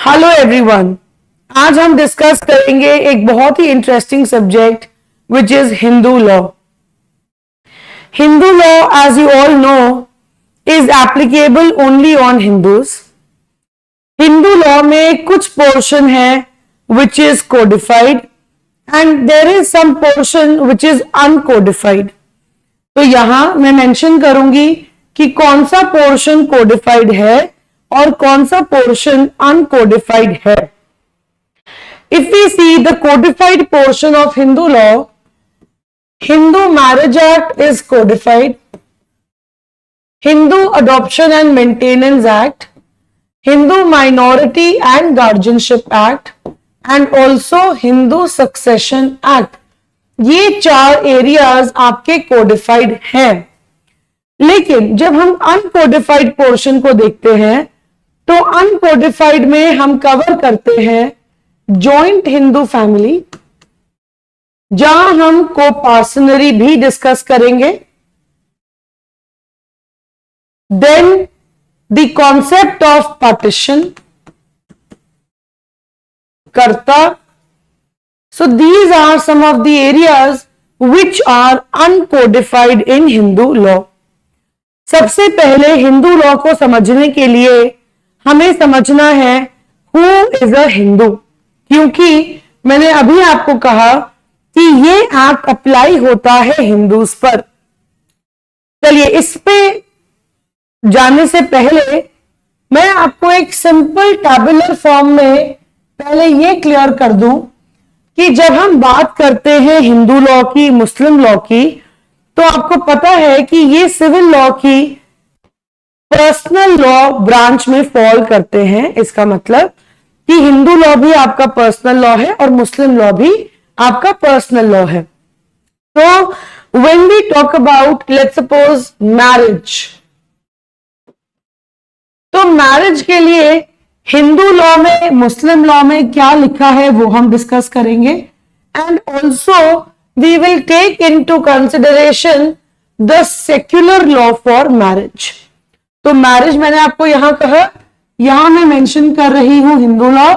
Hello everyone, आज हम discuss करेंगे एक बहुत ही interesting subject which is Hindu law. Hindu law, as you all know, is applicable only on Hindus. Hindu law में कुछ पोर्शन है which is codified and there is some portion which is uncodified. तो यहां मैं मेंशन करूंगी कि कौन सा पोर्शन कोडिफाइड है और कौन सा पोर्शन अनकोडिफाइड है। If we see the codified portion of Hindu law, Hindu marriage act is codified, Hindu adoption and maintenance act, Hindu minority and guardianship act and also Hindu succession act. ये 4 एरियाज आपके कोडिफाइड हैं। लेकिन जब हम अनकोडिफाइड पोर्शन को देखते हैं तो अनकोडिफाइड में हम कवर करते हैं जॉइंट हिंदू फैमिली, जहां हम कोपार्सनरी भी डिस्कस करेंगे। Then the concept of partition, karta. So these are some of the areas which are uncodified in Hindu law. सबसे पहले हिंदू लॉ को समझने के लिए हमें समझना है हु इज अ हिंदू, क्योंकि मैंने अभी आपको कहा कि ये एक्ट अप्लाई होता है हिंदूज पर। चलिए, इस पे जाने से पहले मैं आपको एक सिंपल टैबुलर फॉर्म में पहले ये क्लियर कर दूं कि जब हम बात करते हैं हिंदू लॉ की, मुस्लिम लॉ की, तो आपको पता है कि ये सिविल लॉ की पर्सनल लॉ ब्रांच में फॉल करते हैं। इसका मतलब कि हिंदू लॉ भी आपका पर्सनल लॉ है और मुस्लिम लॉ भी आपका पर्सनल लॉ है। तो when we talk about, let's suppose, marriage, तो मैरिज के लिए हिंदू लॉ में, मुस्लिम लॉ में क्या लिखा है वो हम डिस्कस करेंगे। And also we will take into consideration the secular law for marriage. तो मैरिज मैंने आपको यहां कहा, यहां मैं मेंशन कर रही हूं Hindu law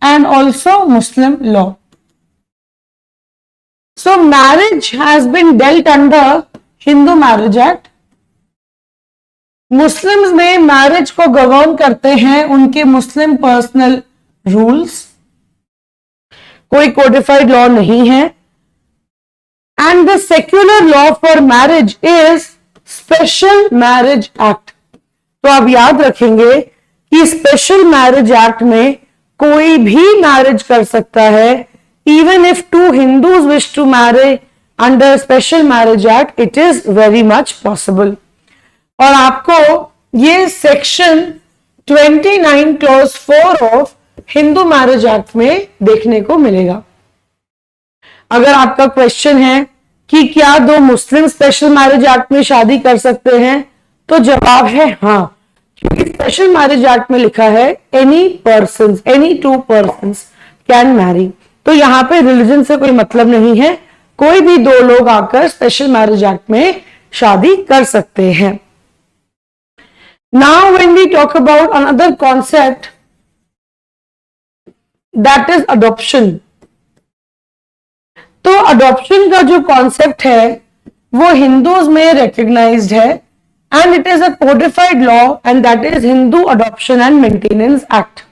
and also Muslim law. So marriage has been dealt under Hindu marriage act. Muslims में मैरिज को गवर्न करते हैं उनके मुस्लिम पर्सनल रूल्स, कोई कोडिफाइड लॉ नहीं है। And the secular law for marriage is special marriage act. तो आप याद रखेंगे कि स्पेशल मैरिज एक्ट में कोई भी मैरिज कर सकता है। Even if 2 Hindus wish to marry under special marriage act, it is very much possible. और आपको ये section 29 clause 4 of Hindu marriage act में देखने को मिलेगा। अगर आपका क्वेश्चन है कि क्या 2 मुस्लिम स्पेशल मैरिज एक्ट में शादी कर सकते हैं, तो जवाब है हाँ, क्योंकि स्पेशल मैरिज एक्ट में लिखा है एनी 2 पर्सन्स कैन मैरी। तो यहां पे रिलीजन से कोई मतलब नहीं है, कोई भी 2 लोग आकर स्पेशल मैरिज एक्ट में शादी कर सकते हैं। Now when we talk about another concept, that is adoption. तो adoption का जो concept है वो हिंदूज में recognized है and it is a codified law and that is Hindu Adoption and Maintenance Act.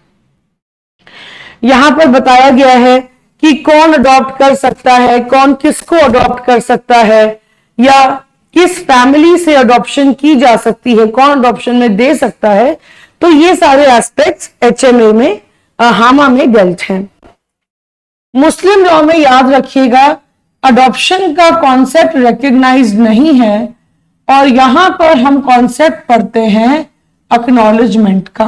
यहां पर बताया गया है कि कौन अडॉप्ट कर सकता है, कौन किसको अडॉप्ट कर सकता है, या किस फैमिली से अडॉप्शन की जा सकती है, कौन अडॉप्शन में दे सकता है। तो ये सारे एस्पेक्ट्स HMA में, हामा में डेल्ट हैं। मुस्लिम लॉ में याद रखिएगा अडॉप्शन का कॉन्सेप्ट रिकॉग्नाइज्ड नहीं है और यहां पर हम कॉन्सेप्ट पढ़ते हैं एक्नॉलेजमेंट का।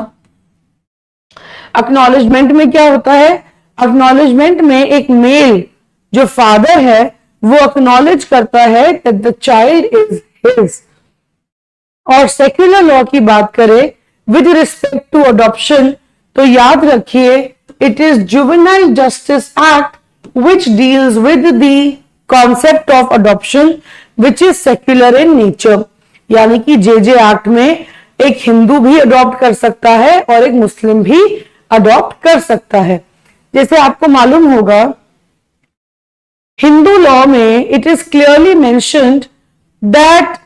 एक्नॉलेजमेंट में क्या होता है? एक्नॉलेजमेंट में एक मेल जो फादर है वो एक्नॉलेज करता है that the child is his. और सेक्युलर लॉ की बात करें विद रिस्पेक्ट टू अडॉप्शन, तो याद रखिए it is juvenile justice act which deals with the concept of adoption which is secular in nature. यानी कि JJ एक्ट में एक हिंदू भी अडॉप्ट कर सकता है और एक मुस्लिम भी अडॉप्ट कर सकता है। जैसे आपको मालूम होगा हिंदू लॉ में it is clearly mentioned that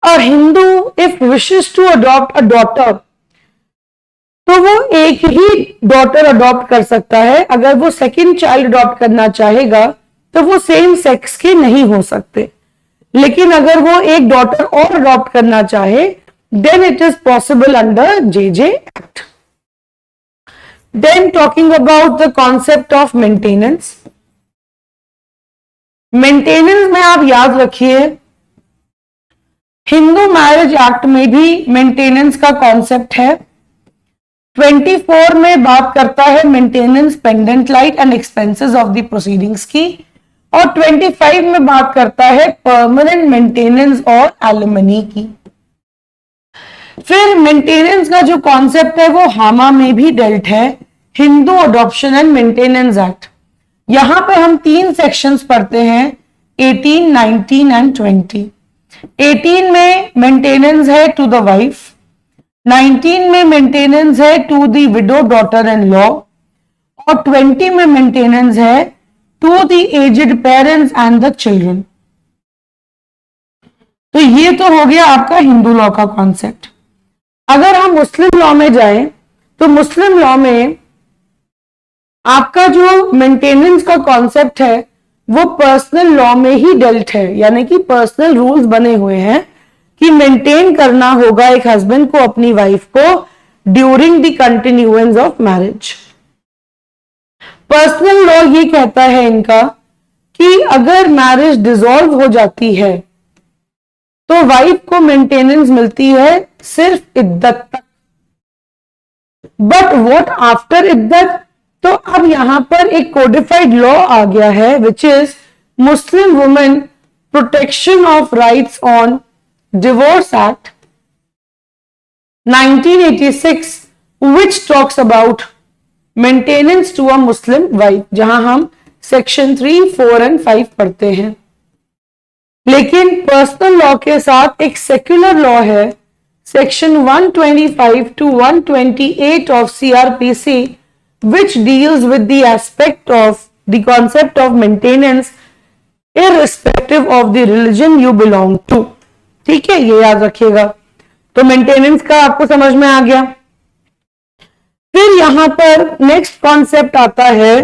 a Hindu if wishes to adopt a daughter, तो वो एक ही डॉटर अडॉप्ट कर सकता है। अगर वो सेकंड चाइल्ड अडॉप्ट करना चाहेगा तो वो सेम सेक्स के नहीं हो सकते, लेकिन अगर वो एक डॉटर और अडॉप्ट करना चाहे then it is possible under JJ act. Then talking about the concept of maintenance, maintenance में आप याद रखिए हिंदू मैरिज एक्ट में भी मेंटेनेंस का कॉन्सेप्ट है। 24 में बात करता है maintenance pendant light and expenses of the proceedings की, और 25 में बात करता है परमानेंट मेंटेनेंस और एलिमनी की। फिर मेंटेनेंस का जो कॉन्सेप्ट है वो हामा में भी डेल्ट है, Hindu adoption and maintenance act. यहां पे हम 3 सेक्शंस पढ़ते हैं 18, 19 एंड 20। 18 में मेंटेनेंस है टू द वाइफ, 19 में मेंटेनेंस है to the widow daughter in law, और 20 में मेंटेनेंस है to the aged parents and the children. तो ये तो हो गया आपका हिंदू लॉ का कॉन्सेप्ट। अगर हम मुस्लिम लॉ में जाएं तो मुस्लिम लॉ में आपका जो मेंटेनेंस का कॉन्सेप्ट है वो पर्सनल लॉ में ही डेल्ट है, यानी कि पर्सनल रूल्स बने हुए हैं कि मेंटेन करना होगा एक हस्बैंड को अपनी वाइफ को during the continuance of marriage. Personal law ये कहता है इनका कि अगर मैरिज डिसॉल्व हो जाती है तो वाइफ को मेंटेनेंस मिलती है सिर्फ इद्दत तक, बट व्हाट आफ्टर इद्दत, तो अब यहां पर एक कोडिफाइड लॉ आ गया है which is Muslim women protection of rights on divorce act 1986 which talks about maintenance to a Muslim wife, जहां हम सेक्शन 3, 4 एंड 5 पढ़ते हैं। लेकिन पर्सनल लॉ के साथ एक सेक्युलर लॉ है section 125 to 128 of CRPC which deals with the aspect of the concept of maintenance irrespective of the religion you belong to। ठीक है, ये याद रखिएगा। तो मेंटेनेंस का आपको समझ में आ गया। फिर यहां पर नेक्स्ट कॉन्सेप्ट आता है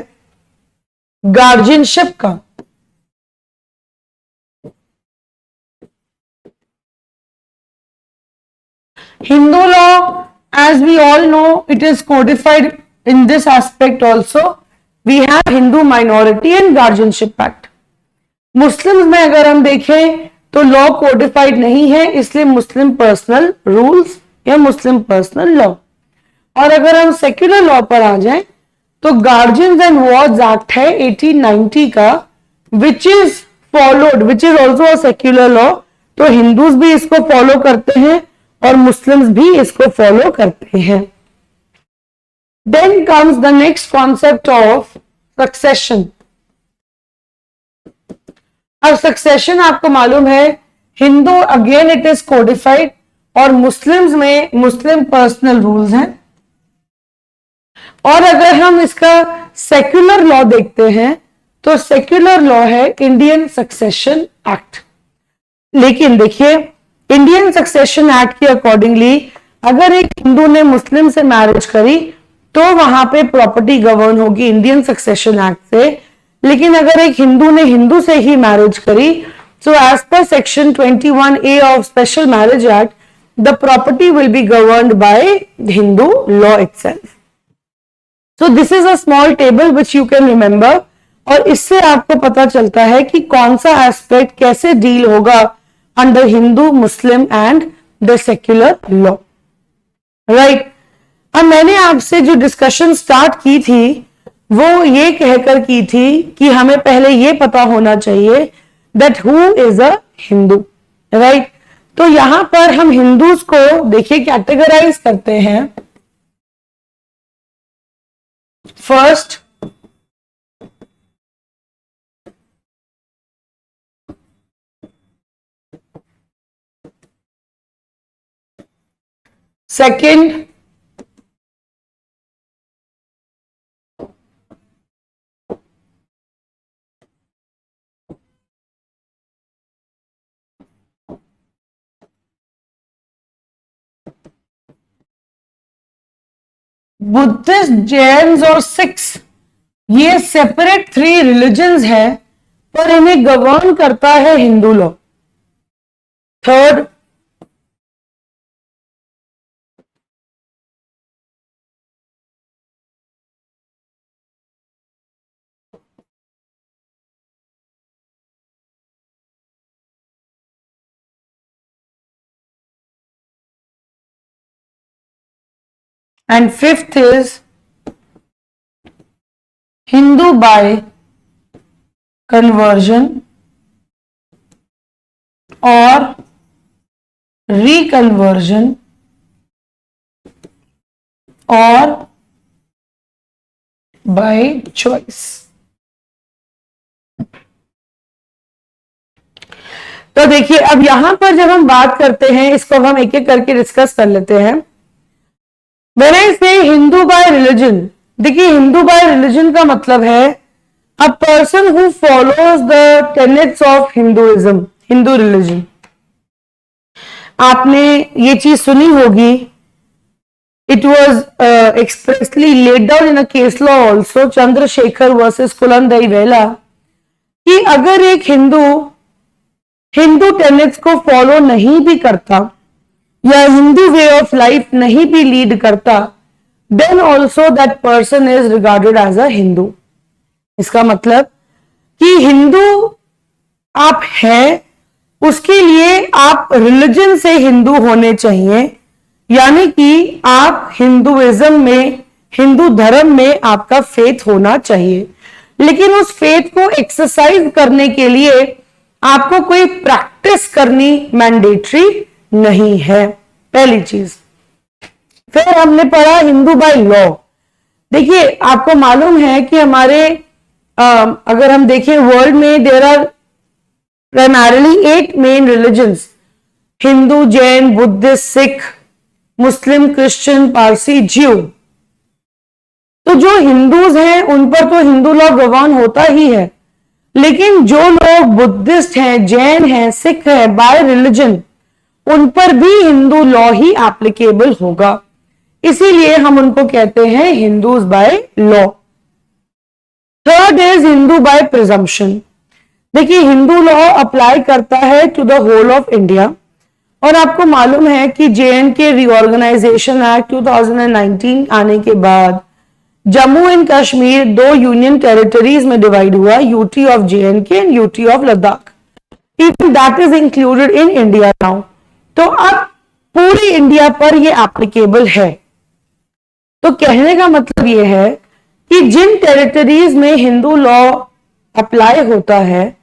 गार्जियनशिप का। Hindu law, as we all know, it is codified in this aspect also. We have Hindu Minority and Guardianship Act. Muslims में अगर हम देखें तो लॉ कोडिफाइड नहीं है, इसलिए मुस्लिम पर्सनल रूल्स या मुस्लिम पर्सनल लॉ। और अगर हम सेक्युलर लॉ पर आ जाएं तो गार्जियंस एंड वार्ड्स एक्ट है 1890 का, which is followed, which is also a secular law. तो हिंदूज भी इसको फॉलो करते हैं और मुस्लिम्स भी इसको फॉलो करते हैं। Then comes the next concept of succession. अब सक्सेशन आपको मालूम है Hindu again it is codified और मुस्लिम्स में मुस्लिम पर्सनल रूल्स हैं। और अगर हम इसका सेक्युलर लॉ देखते हैं तो सेक्युलर लॉ है इंडियन सक्सेशन एक्ट। लेकिन देखिए इंडियन सक्सेशन एक्ट के अकॉर्डिंगली अगर एक हिंदू ने मुस्लिम से मैरिज करी तो वहां पे प्रॉपर्टी गवर्न होगी इंडियन सक्सेशन एक्ट से। लेकिन अगर एक हिंदू ने हिंदू से ही मैरिज करी so as per section 21A of special marriage act the property will be governed by Hindu law itself. So this is a small table which you can remember, और इससे आपको पता चलता है कि कौन सा एस्पेक्ट कैसे डील होगा under Hindu, Muslim and the secular law, right. अब मैंने आपसे जो डिस्कशन स्टार्ट की थी वो ये कहकर की थी कि हमें पहले ये पता होना चाहिए that who is a Hindu, right. तो यहां पर हम हिंदूज को देखिए कैटेगराइज करते हैं। फर्स्ट, सेकंड, बुद्धिस्ट, जैन्स और सिख्स ये सेपरेट 3 रिलीजन्स है, पर इन्हें गवर्न करता है Hindu law. Third, and fifth is Hindu by conversion or reconversion or by choice। तो देखिए, अब यहां पर जब हम बात करते हैं, इसको हम एक एक करके डिस्कस कर लेते हैं। When I say Hindu by religion, देखिए हिंदू बाय रिलीजन का मतलब है a person who follows the tenets of Hinduism, Hindu religion. आपने ये चीज सुनी होगी, it was expressly laid down in a case law also, Chandrasekhar versus Kulandaivelu, कि अगर एक हिंदू टेनेट्स को फॉलो नहीं भी करता या हिंदू वे ऑफ लाइफ नहीं भी लीड करता, then also that person is regarded as a Hindu. इसका मतलब कि हिंदू आप हैं, उसके लिए आप रिलीजन से हिंदू होने चाहिए, यानी कि आप हिंदुइज्म में, हिंदू धर्म में आपका फेथ होना चाहिए। लेकिन उस फेथ को एक्सरसाइज करने के लिए आपको कोई प्रैक्टिस करनी मैंडेटरी नहीं है, पहली चीज। फिर हमने पढ़ा हिंदू बाय लॉ। देखिए आपको मालूम है कि हमारे अगर हम देखें वर्ल्ड में there are primarily 8 main religions, Hindu, Jain, Buddhist, Sikh, Muslim, Christian, Parsi, Jew. तो जो हिंदूज हैं उन पर तो हिंदू लॉ गवर्न होता ही है, लेकिन जो लोग बुद्धिस्ट हैं, जैन हैं, सिख हैं, बाय रिलीजन, उन पर भी हिंदू लॉ ही एप्लीकेबल होगा। इसीलिए हम उनको कहते हैं Hindus by law. Third is Hindu by presumption. देखिए हिंदू लॉ अप्लाई करता है to the whole of India, और आपको मालूम है कि जेएनके रीऑर्गेनाइजेशन एक्ट 2019 आने के बाद Jammu and Kashmir 2 union territories में डिवाइड हुआ, UT of JNK and UT of Ladakh. Even that is included in India now. तो अब पूरी इंडिया पर यह एप्लीकेबल है। तो कहने का मतलब यह है कि जिन टेरिटरीज में हिंदू लॉ अप्लाई होता है,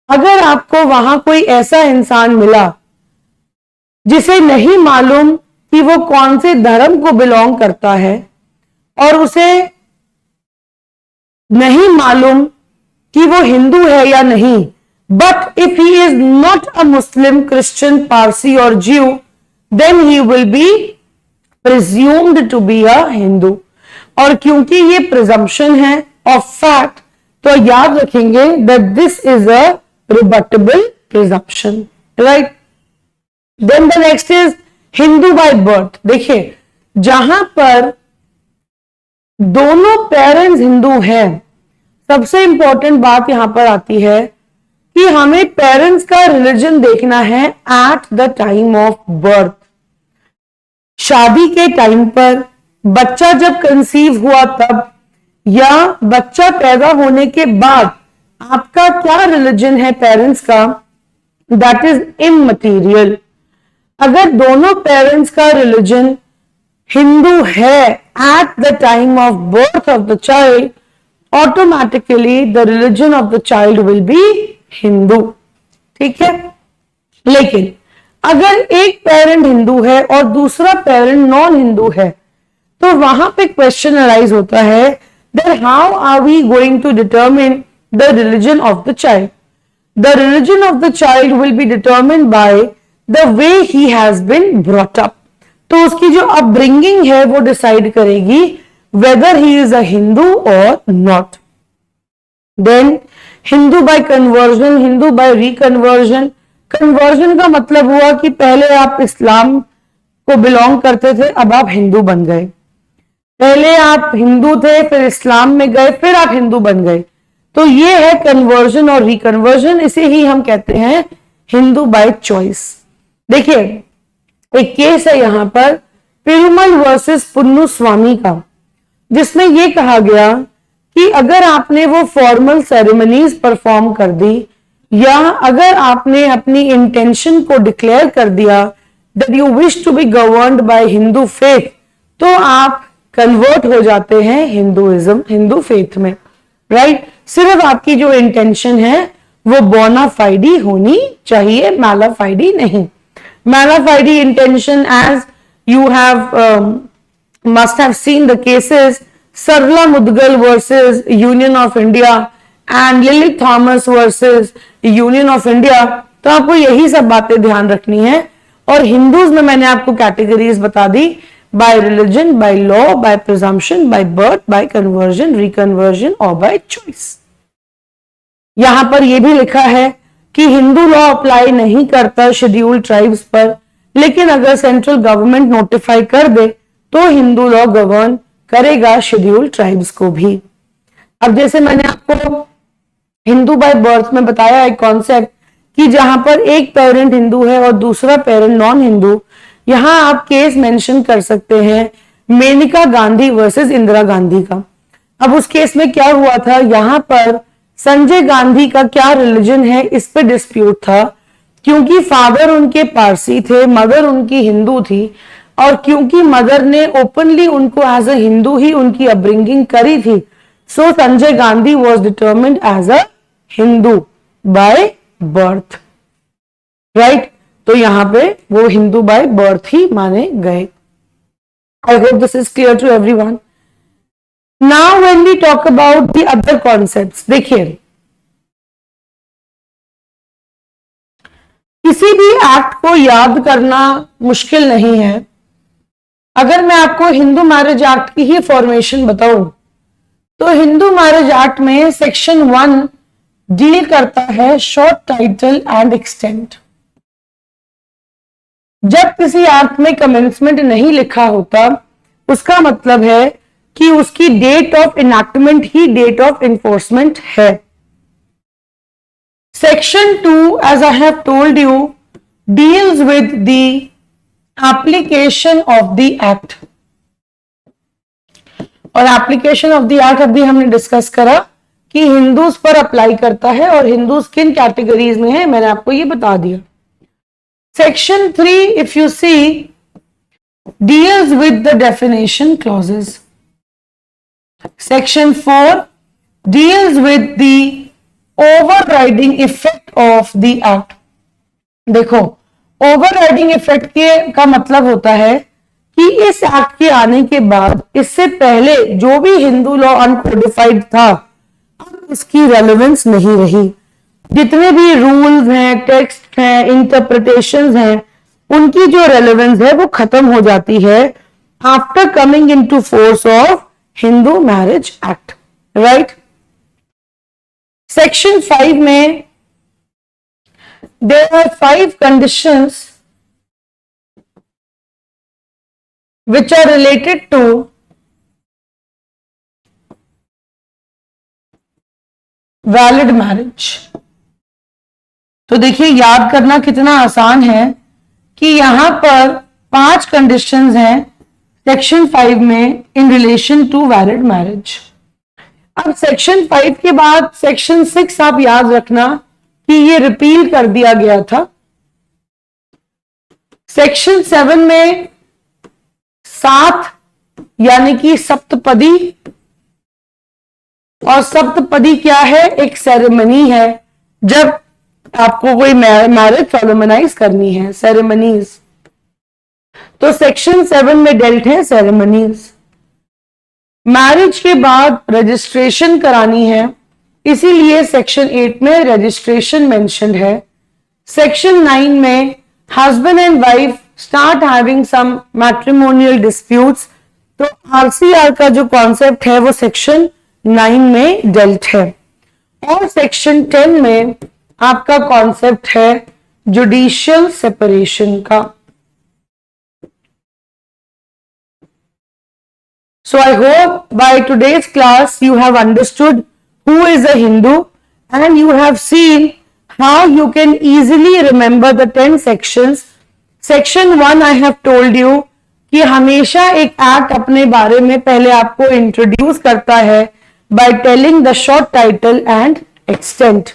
अगर आपको वहां कोई ऐसा इंसान मिला जिसे नहीं मालूम कि वो कौन से धर्म को बिलोंग करता है, और उसे नहीं मालूम कि वो हिंदू है या नहीं, but if he is not a Muslim, Christian, Parsi और Jew, then he will be presumed to be a Hindu. और क्योंकि ये प्रिजम्पशन है ऑफ फैक्ट, तो याद रखेंगे that this is a rebuttable presumption, right. Then the next is Hindu by birth. देखिए जहां पर दोनों पेरेंट्स हिंदू हैं, सबसे इंपॉर्टेंट बात यहां पर आती है कि हमें पेरेंट्स का रिलीजन देखना है at the time of birth. शादी के टाइम पर, बच्चा जब कंसीव हुआ तब, या बच्चा पैदा होने के बाद आपका क्या रिलीजन है पेरेंट्स का, दैट इज इममटीरियल। अगर दोनों पेरेंट्स का रिलीजन हिंदू है at the time of birth of the child, automatically the religion of the child will B Hindu, ठीक है। लेकिन अगर एक पेरेंट हिंदू है और दूसरा पेरेंट नॉन हिंदू है, तो वहां पे क्वेश्चन अराइज होता है that how are we going to determine the religion of the child. The religion of the child will be determined by the way he has been brought up. तो उसकी जो upbringing है वो decide करेगी whether he is a Hindu और not. Then Hindu by conversion, Hindu by reconversion. Conversion का मतलब हुआ कि पहले आप इस्लाम को बिलोंग करते थे, अब आप हिंदू बन गए। पहले आप हिंदू थे, फिर इस्लाम में गए, फिर आप हिंदू बन गए। तो ये है कन्वर्जन और रिकन्वर्जन, इसे ही हम कहते हैं हिंदू बाय चॉइस। देखिए एक केस है यहां पर पेरुमल वर्सेस पुन्नु स्वामी का, जिसमें यह कहा गया कि अगर आपने वो फॉर्मल सेरेमनीज परफॉर्म कर दी या अगर आपने अपनी इंटेंशन को डिक्लेयर कर दिया that you wish to be governed by Hindu faith, तो आप कन्वर्ट हो जाते हैं हिंदुइज्म, हिंदू फेथ में, राइट। सिर्फ आपकी जो इंटेंशन है वो बोनाफाइडी होनी चाहिए, मैलाफाइडी नहीं। Mala fide intention, as you have must have seen the cases Sarla Mudgal versus Union of India and Lily Thomas versus Union of India, तो आपको यही सब बातें ध्यान रखनी है। और हिंदूज में मैंने आपको कैटेगरीज बता दी, by religion, by law, by presumption, by birth, by conversion, reconversion और बाय चॉइस। यहां पर यह भी लिखा है कि हिंदू लॉ अप्लाई नहीं करता शेड्यूल्ड ट्राइब्स पर, लेकिन अगर सेंट्रल गवर्नमेंट नोटिफाई कर दे तो हिंदू लॉ गवर्न करेगा शेड्यूल्ड ट्राइब्स को भी। अब जैसे मैंने आपको हिंदू बाय बर्थ में बताया एक कॉन्सेप्ट कि जहां पर एक पेरेंट हिंदू है और दूसरा पेरेंट नॉन हिंदू, यहां आप केस मेंशन कर सकते हैं मेनका गांधी वर्सेस इंदिरा गांधी का। अब उस केस में क्या हुआ था, यहां पर संजय गांधी का क्या रिलीजन है इस पे डिस्प्यूट था, क्योंकि फादर उनके पारसी थे, मदर उनकी हिंदू थी, और क्योंकि मदर ने ओपनली उनको एज अ हिंदू ही उनकी अपब्रिंगिंग करी थी, so Sanjay Gandhi was determined as a Hindu by birth, right. तो यहां पे वो हिंदू बाय बर्थ ही माने गए। I hope this is clear to everyone. Now when we talk about the other concepts, देखिए किसी भी एक्ट को याद करना मुश्किल नहीं है। अगर मैं आपको हिंदू मैरिज एक्ट की ही फॉर्मेशन बताऊं तो हिंदू मैरिज एक्ट में सेक्शन 1 डील करता है शॉर्ट टाइटल एंड एक्सटेंट। जब किसी एक्ट में कमेंसमेंट नहीं लिखा होता उसका मतलब है कि उसकी डेट ऑफ इनैक्टमेंट ही डेट ऑफ इन्फोर्समेंट है। Section 2, as I have told you, deals with the application of the act, और एप्लीकेशन ऑफ द एक्ट अभी हमने डिस्कस करा कि हिंदूज पर अप्लाई करता है और हिंदूज किन कैटेगरीज में है, मैंने आपको ये बता दिया। Section 3, if you see, deals with the definition clauses. Section 4 deals with the overriding effect of the act. देखो ओवरराइडिंग इफेक्ट का मतलब होता है कि इस एक्ट के आने के बाद इससे पहले जो भी हिंदू लॉ अनकोडिफाइड था अब इसकी रेलेवेंस नहीं रही। जितने भी रूल्स हैं, टेक्स्ट हैं, इंटरप्रिटेशंस हैं, उनकी जो रेलेवेंस है वो खत्म हो जाती है after coming into force of Hindu marriage act, right. Section 5 में there are 5 conditions which are related to valid marriage. तो देखिए याद करना कितना आसान है कि यहां पर 5 कंडीशंस हैं सेक्शन 5 में in relation to valid marriage. अब सेक्शन 5 के बाद सेक्शन 6 आप याद रखना कि ये रिपील कर दिया गया था। सेक्शन 7 में 7 यानी कि सप्तपदी, और सप्तपदी क्या है, एक सेरेमनी है जब आपको कोई मैरिज सोलोमनाइज करनी है, सेरेमनीज। तो सेक्शन 7 में डेल्ट है सेरेमनीज। मैरिज के बाद रजिस्ट्रेशन करानी है, इसीलिए सेक्शन 8 में रजिस्ट्रेशन मेंशन्ड है। सेक्शन 9 में husband and wife start having some matrimonial disputes, तो आरसीआर का जो कॉन्सेप्ट है वो सेक्शन 9 में डेल्ट है। और सेक्शन 10 में आपका कॉन्सेप्ट है जुडिशियल सेपरेशन का। So I hope by today's class you have understood who is a Hindu and you have seen how you can easily remember the 10 sections. Section 1 I have told you कि हमेशा एक act अपने बारे में पहले आपको introduce करता है by telling the short title and extent.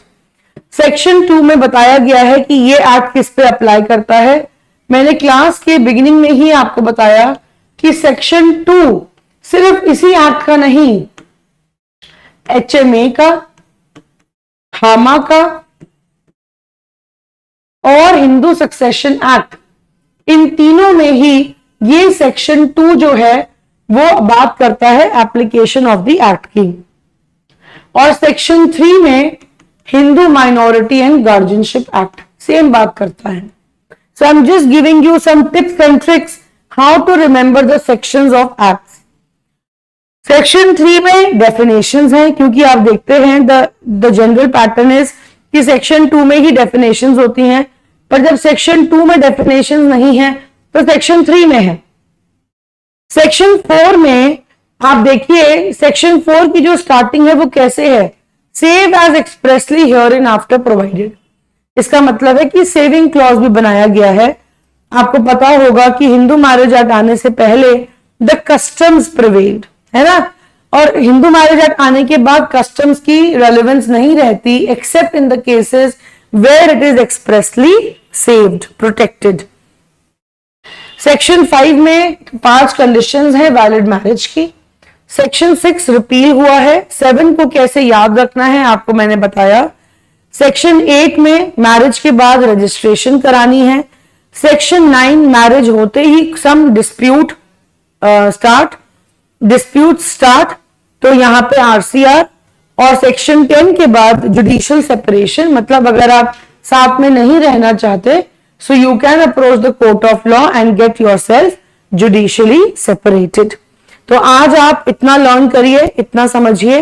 Section 2 में बताया गया है कि ये एक्ट किस पे अप्लाई करता है. मैंने क्लास के बिगिनिंग में ही आपको बताया कि सेक्शन 2 सिर्फ इसी एक्ट का नहीं, HMA का, हामा का और हिंदू सक्सेशन एक्ट, इन तीनों में ही ये सेक्शन 2 जो है वो बात करता है एप्लीकेशन ऑफ द एक्ट की. और सेक्शन 3 में Hindu minority and guardianship act same बात करता है. So I am just giving you some tips and tricks how to remember the sections of acts. Section 3 में डेफिनेशंस हैं, क्योंकि आप देखते हैं द जनरल पैटर्न इज कि सेक्शन 2 में ही डेफिनेशंस होती हैं, पर जब सेक्शन 2 में डेफिनेशंस नहीं है तो सेक्शन 3 में है. सेक्शन 4 में आप देखिए, सेक्शन 4 की जो स्टार्टिंग है वो कैसे है, save as expressly hereinafter provided. इसका मतलब है कि सेविंग क्लॉज भी बनाया गया है. आपको पता होगा कि हिंदू मैरिज एक्ट आने से पहले द कस्टम्स प्रिवेल्ड, है ना, और हिंदू मैरिज एक्ट आने के बाद कस्टम्स की रेलेवेंस नहीं रहती except in the cases where it is expressly saved, protected. Section 5 में 5 कंडीशंस हैं वैलिड मैरिज की. सेक्शन 6 रिपील हुआ है. 7 को कैसे याद रखना है आपको मैंने बताया. सेक्शन 8 में मैरिज के बाद रजिस्ट्रेशन करानी है. सेक्शन 9 मैरिज होते ही सम डिस्प्यूट स्टार्ट, तो यहां पे RCR. और सेक्शन 10 के बाद जुडिशियल सेपरेशन, मतलब अगर आप साथ में नहीं रहना चाहते so you can approach the court of law and get yourself judicially separated. तो आज आप इतना लर्न करिए, इतना समझिए.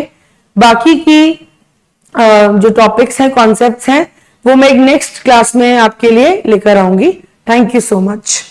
बाकी की जो टॉपिक्स हैं, कॉन्सेप्ट्स हैं, वो मैं एक नेक्स्ट क्लास में आपके लिए लेकर आऊंगी. Thank you so much.